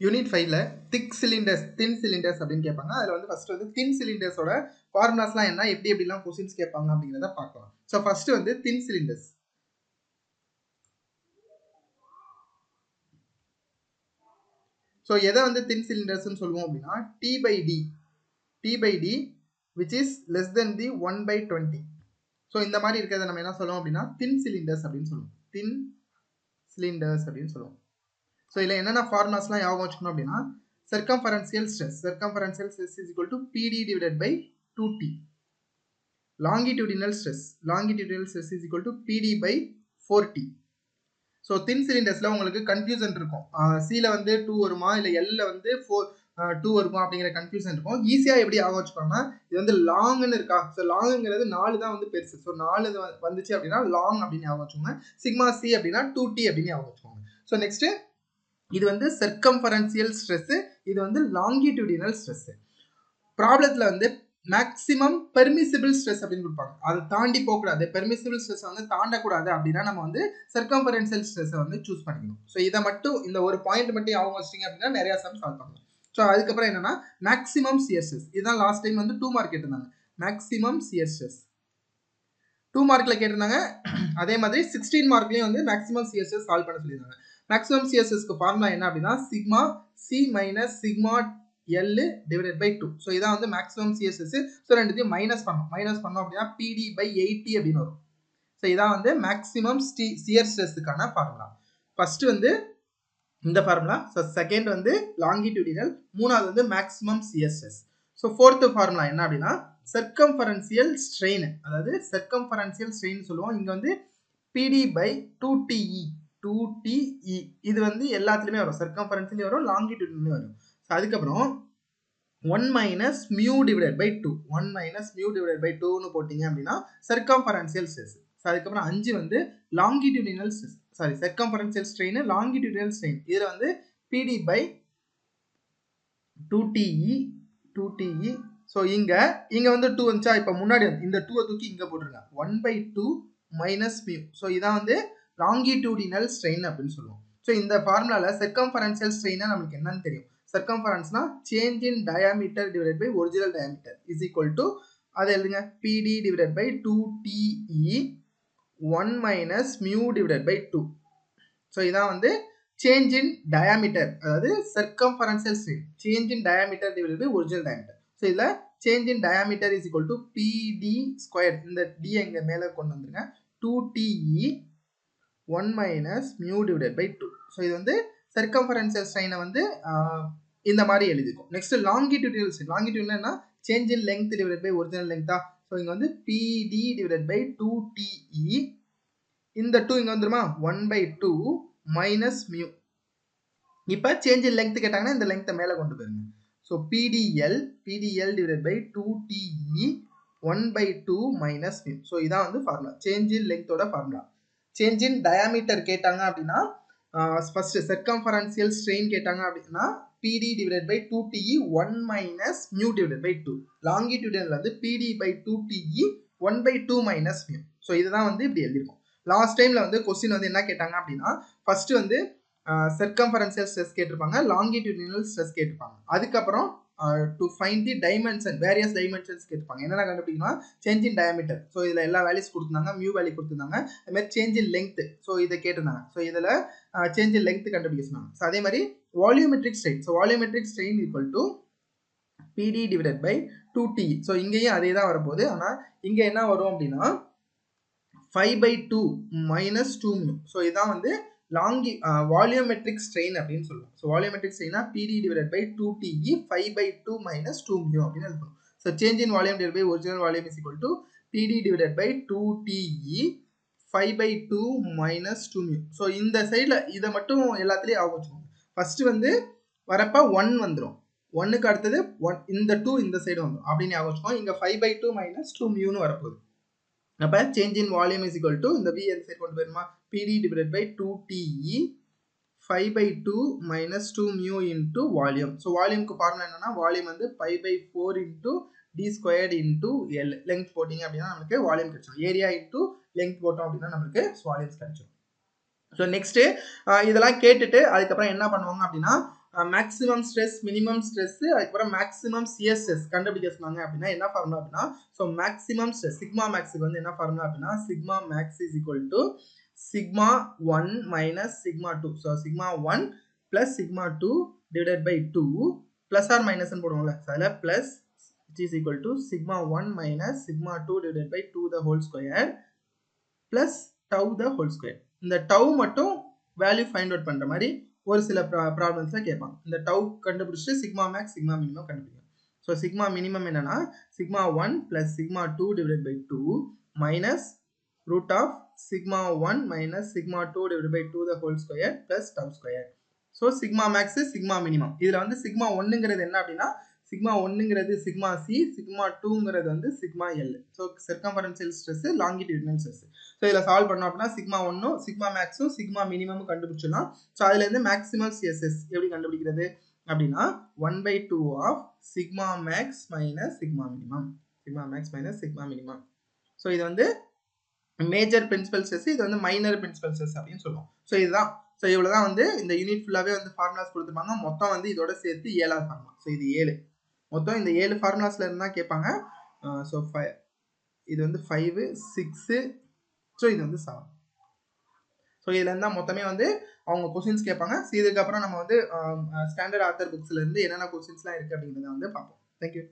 Unit 5ல திக் cylinders தின் cylinders அப்படின்னு கேட்பாங்க. அதில் வந்து ஃபர்ஸ்ட் வந்து தின் சிலிண்டர்ஸோட ஃபார்முலாஸ்லாம் என்ன, எப்படி எப்படிலாம் கொஸ்டின்ஸ் கேட்பாங்க அப்படிங்கிறத பார்க்கலாம். ஸோ ஃபர்ஸ்ட் வந்து தின் சிலிண்டர்ஸ். ஸோ எதை வந்து தின் சிலிண்டர்ஸ்ன்னு சொல்லுவோம் அப்படின்னா D by D which is less than the 1/20. So இந்த மாதிரி இருக்கிறத நம்ம என்ன சொல்லுவோம் அப்படின்னா தின் சிலிண்டர்ஸ் அப்படின்னு சொல்லுவோம். தின் சிலிண்டர்ஸ் அப்படின்னு சொல்லுவோம். ஸோ இதில் என்னென்ன ஃபார்முலாஸ்லாம் ஞாபகம் வச்சுக்கணும் அப்படின்னா circumferential stress is equal to PD divided by 2T. longitudinal stress is equal to PD by 4T. So thin சிலிண்டர்ஸில் உங்களுக்கு கன்ஃபியூசன் இருக்கும். சியில் வந்து 2 வருமா இல்லை எல்ல வந்து 2 வருமா அப்படிங்கிற கன்ஃபியூசன் இருக்கும். ஈஸியாக எப்படி ஆக வச்சுக்கோங்கன்னா இது வந்து லாங்னு இருக்கா. ஸோ லாங்குங்கிறது 4 தான் வந்து பெருசு. ஸோ 4 வந்துச்சு அப்படின்னா லாங் அப்படின்னு ஆக வச்சுக்கோங்க. சிக்மா சி அப்படின்னா 2T அப்படின்னு ஆக வச்சுக்கோங்க. ஸோ நெக்ஸ்ட்டு இது வந்து சர்க்கம்ஃபரன்சியல் ஸ்ட்ரெஸ், இது வந்து லாங்கிடியூடினல் ஸ்ட்ரெஸ். ப்ராப்ளத்துல வந்து மேக்ஸிமம் பெர்மிசிபிள் ஸ்ட்ரெஸ் அப்படின்னு கொடுப்பாங்க. அதை தாண்டி போகக்கூடாது, பெர்மிசிபிள் ஸ்ட்ரெஸ் வந்து தாண்டக்கூடாது அப்படின்னா நம்ம வந்து சர்க்கம்ஃபரன்சியல் ஸ்ட்ரெஸ்ஸை வந்து சூஸ் பண்ணிக்கணும். ஸோ இதை மட்டும் இந்த ஒரு பாயிண்ட் மட்டும் ஞாபகம் வச்சிட்டீங்க அப்படின்னா நிறைய சம் சால்வ் பண்ணலாம். ஸோ அதுக்கப்புறம் என்னன்னா மேக்ஸிமம் சியர் ஸ்ட்ரெஸ். இதுதான் லாஸ்ட் டைம் வந்து 2 மார்க் கேட்டிருந்தாங்க. மேக்ஸிமம் சியர் ஸ்ட்ரெஸ் 2 மார்க்ல கேட்டிருந்தாங்க. அதே மாதிரி 16 மார்க்லயும் வந்து மேக்ஸிமம் சியர் ஸ்ட்ரெஸ் சால்வ் பண்ண சொல்லியிருந்தாங்க. மேக்ஸிமம் சியர் ஸ்ட்ரெஸ்க்கு ஃபார்முலா என்ன அப்படின்னா sigma C minus sigma L divided by 2. So இதான் வந்து மேக்ஸிமம் சியர் ஸ்ட்ரெஸ். ஸோ ரெண்டுத்தையும் மைனஸ் பண்ணோம் அப்படின்னா PD by 80 அப்படின்னு வரும். ஸோ இதான் வந்து மேக்ஸிமம் சியர் ஸ்ட்ரெஸ்ஸுக்கான ஃபார்முலா. ஃபர்ஸ்ட் வந்து இந்த ஃபார்முலா. ஸோ செகண்ட் வந்து லாங்கிடியூடினல், மூணாவது வந்து maximum shear stress. So fourth formula என்ன அப்படின்னா சர்க்கம்ஃபரன்சியல் ஸ்ட்ரெயின், அதாவது சர்க்கம்ஃபரன்சியல் ஸ்ட்ரெயின் சொல்லுவோம். இங்க வந்து PD by 2TE இது வந்து எல்லாத்துலயுமே வரும். சர்க்கம்ஃபரன்ஸ்லயும் வரும், லாங்கிடியூட்லயும் வரும். ஸோ அதுக்கப்புறம் 1 minus mu divided by 2 1 minus mu divided by 2ன்னு போட்டீங்க அப்படின்னா சர்க்கம்ஃபரன்சியல் ஸ்ட்ரெஸ். ஸோ அதுக்கப்புறம் 5 வந்து longitudinal stress, sorry circumferential strain, longitudinal strain. இதுல வந்து PD by 2TE. ஸோ இங்க வந்து 2 வந்துச்சா, இப்போ முன்னாடி இந்த 2 தூக்கி இங்க போட்டுருங்க. 1/2 மைனஸ் மியூ. ஸோ இதான் வந்து லாங்கிடியூடினல் ஸ்ட்ரெயின் அப்படின்னு சொல்லுவோம். ஸோ இந்த ஃபார்முலால சர்க்கம்ஃபரன்சியல் ஸ்ட்ரெயினா நமக்கு என்னன்னு தெரியும். சர்க்கம்ஃபரன்ஸ்னா change in diameter divided by original diameter is equal to, அதை எழுதுங்க, PD divided by 2TE 1 minus mu divided by 2. So இதான் வந்து சேஞ்ச் இன் டயாமீட்டர், அதாவது circumferential strain, change in diameter divided by original diameter. So இதுல change in diameter is equal to PD square, இந்த D எங்க மேல கொண்டு வந்துருங்க, 2TE 1 minus mu divided by 2. So இது வந்து சர்க்கம்ஃபரன்சியல் ஸ்ட்ரெயினை வந்து இந்த மாதிரி எழுதிக்கும். Next longitudinal strain. லாங்கிடியூட்னா change in length divided by original லெங்தா. ஸோ இங்க வந்து PD டிவைடட் பை 2TE, இந்த 2 இங்க வந்துருமா, 1/2 மைனஸ் மியூ. இப்போ சேஞ்ச் இன் லெங்த் கேட்டாங்கன்னா இந்த லெங்த்தை மேல கொண்டு போயிருங்க. So PDL divided by 2TE 1/2 minus mu. So இதான் வந்து ஃபார்முலா, சேஞ்ச் இன் லெங்த்தோட ஃபார்முலா. சேஞ்ச் இன் டயாமீட்டர் கேட்டாங்க அப்படின்னா ஃபர்ஸ்ட் சர்க்கம்ஃபரன்சியல் ஸ்ட்ரெயின் கேட்டாங்க அப்படின்னா PD divided by 2TE 1 minus mu divided by 2. Longitudinal வந்து PD by 2TE 1/2 minus mu. So இதுதான் வந்து இப்படி எழுதிருக்கும். லாஸ்ட் டைம்ல வந்து கொஸ்டின் வந்து என்ன கேட்டாங்க அப்படின்னா ஃபர்ஸ்ட் வந்து சர்க்கம்ஃபரன்சியல் ஸ்ட்ரெஸ் கேட்டிருப்பாங்க, லாங்கிடியூடினல் ஸ்ட்ரெஸ் கேட்டிருப்பாங்க. அதுக்கப்புறம் to find the dimension, various dimensions கேட்பாங்க. என்னென்ன கண்டுபிடிக்கணும், சேஞ்ச் இன் டயாமீட்டர். ஸோ இதில் எல்லா வேல்யூஸ் கொடுத்துருந்தாங்க, மியூ வேல்யூ கொடுத்துருந்தாங்க. அதே மாதிரி சேஞ்ச் இன் லெங்த், ஸோ இதை கேட்டிருந்தாங்க. ஸோ இதில் சேஞ்ச் இன் லெங்த் கண்டுபிடிக்க சொன்னாங்க. ஸோ அதே மாதிரி volumetric strain. So volumetric strain equal to PD divided by 2TE. So இங்கேயும் அதே தான் வரப்போகுது. ஆனால் இங்கே என்ன வரும் அப்படின்னா 5/2 மைனஸ் 2 மியூ. ஸோ இதான் வந்து வால்யூமெட்ரிக் ஸ்ட்ரெயின் அப்படின்னு சொல்லுவோம். ஸோ வால்யூமெட்ரிக் ஸ்ட்ரெயினா PD divided by 2TE 5/2 minus 2 mu அப்படின்னு எழுதணும். So change in volume divided by original volume is equal to PD divided by 2TE 5/2 minus 2 mu. So இந்த சைடில் இதை மட்டும் எல்லாத்துலேயும் ஆக வச்சுக்கோங்க. ஃபர்ஸ்ட் வந்து வரப்ப 1 வந்துடும், 1க்கு அடுத்தது 1, இந்த 2 இந்த சைடு வந்துடும் அப்படின்னு ஆக வச்சுக்கோங்க. இங்கே 5/2 மைனஸ் 2 மியூன்னு வரப்போகுது. அப்போ change in volume is equal to, இந்த V எந்த சைடு கொண்டு போயிருமா, PD divided by 2TE 5/2 minus 2 mu into volume. So வால்யூம்க்கு ஃபார்முலா என்னன்னா, வால்யூம் வந்து 5/4 into D squared into L. Length போட்டிங்க அப்படின்னா நமக்கு வால்யூம் கிடைச்சிடும். ஏரியா இன்டூ லெங்த் போட்டோம் அப்படின்னா நமக்கு வால்யூம்ஸ் கிடைச்சிடும். ஸோ நெக்ஸ்ட்டு இதெல்லாம் கேட்டுட்டு அதுக்கப்புறம் என்ன பண்ணுவாங்க அப்படின்னா மேக்ஸிமம் ஸ்ட்ரெஸ், மினிமம் ஸ்ட்ரெஸ், அதுக்கப்புறம் மேக்ஸிமம் சிஎஸ்எஸ் கண்டுபிடிக்க சொன்னாங்க அப்படின்னா என்ன ஃபார்முலா அப்படின்னா, ஸோ மேக்ஸிமம் ஸ்ட்ரெஸ் சிக்மா மேக்ஸுக்கு வந்து என்ன ஃபார்முலா அப்படின்னா sigma max is equal to sigma 1 minus sigma 2. So sigma 1 plus sigma 2 divided by 2 plus or மைனஸ்ன்னு போடுவோம்ல, அதில் plus which is equal to sigma 1 minus sigma 2 divided by 2 the whole square plus tau the whole square. இந்த tau மட்டும் value find out பண்ற மாதிரி ஒரு சில ப்ராப்ளம்ஸ்ல கேட்பாங்க. இந்த tau கண்டுபிடிச்சு சிக்மா மேக்ஸ் சிக்மா மினிமம் கண்டுபிடிக்கணும். ஸோ சிக்மா மினிமம் என்னன்னா sigma 1 plus sigma 2 divided by 2 minus root of sigma 1 minus sigma 2 divided by 2 the whole square plus tau square. So sigma max sigma minimum. இதுல வந்து sigma 1ங்கிறது என்ன அப்படின்னா sigma 1ங்கிறது sigma C, sigma 2ங்கிறது வந்து sigma L. So circumferential stress, longitudinal stress. So இதில் solve பண்ணோம் அப்படின்னா சிக்மா 1, சிக்மா மேக்ஸும் சிக்மா மினிமமும் கண்டுபிடிச்சிடலாம். ஸோ அதுல இருந்து மேக்ஸிமம் சிஎஸ்எஸ் எப்படி கண்டுபிடிக்கிறது அப்படின்னா 1/2 of sigma max minus sigma minimum. Sigma max minus sigma minimum. So இது வந்து மேஜர் பிரின்சிபல் ஸ்ட்ரெஸ், இது வந்து மைனர் பிரின்சிபல் ஸ்ட்ரெஸ் அப்படின்னு சொல்லுவோம். ஸோ இதுதான். ஸோ இவ்வளவுதான் வந்து இந்த யூனிட் ஃபுல்லாவே வந்து ஃபார்முலாஸ் கொடுத்துருப்பாங்க. மொத்தம் வந்து இதோட சேர்த்து 7வது ஃபார்முலா. ஸோ இது 7. மொத்தம் இந்த 7 ஃபார்முலாஸ்ல இருந்தா கேட்பாங்க. ஸோ இது வந்து 5, 6, ஸோ இது வந்து 7. ஸோ இதுல இருந்தா மொத்தமே வந்து அவங்க கொஸ்டின்ஸ் கேட்பாங்க. ஸோ இதுக்கப்புறம் நம்ம வந்து ஸ்டாண்டர்ட் ஆத்தர் புக்ஸ்ல இருந்து என்னென்ன கொஸ்டின்ஸ்லாம் இருக்கு அப்படிங்கிறத வந்து பார்ப்போம். தேங்க்யூ.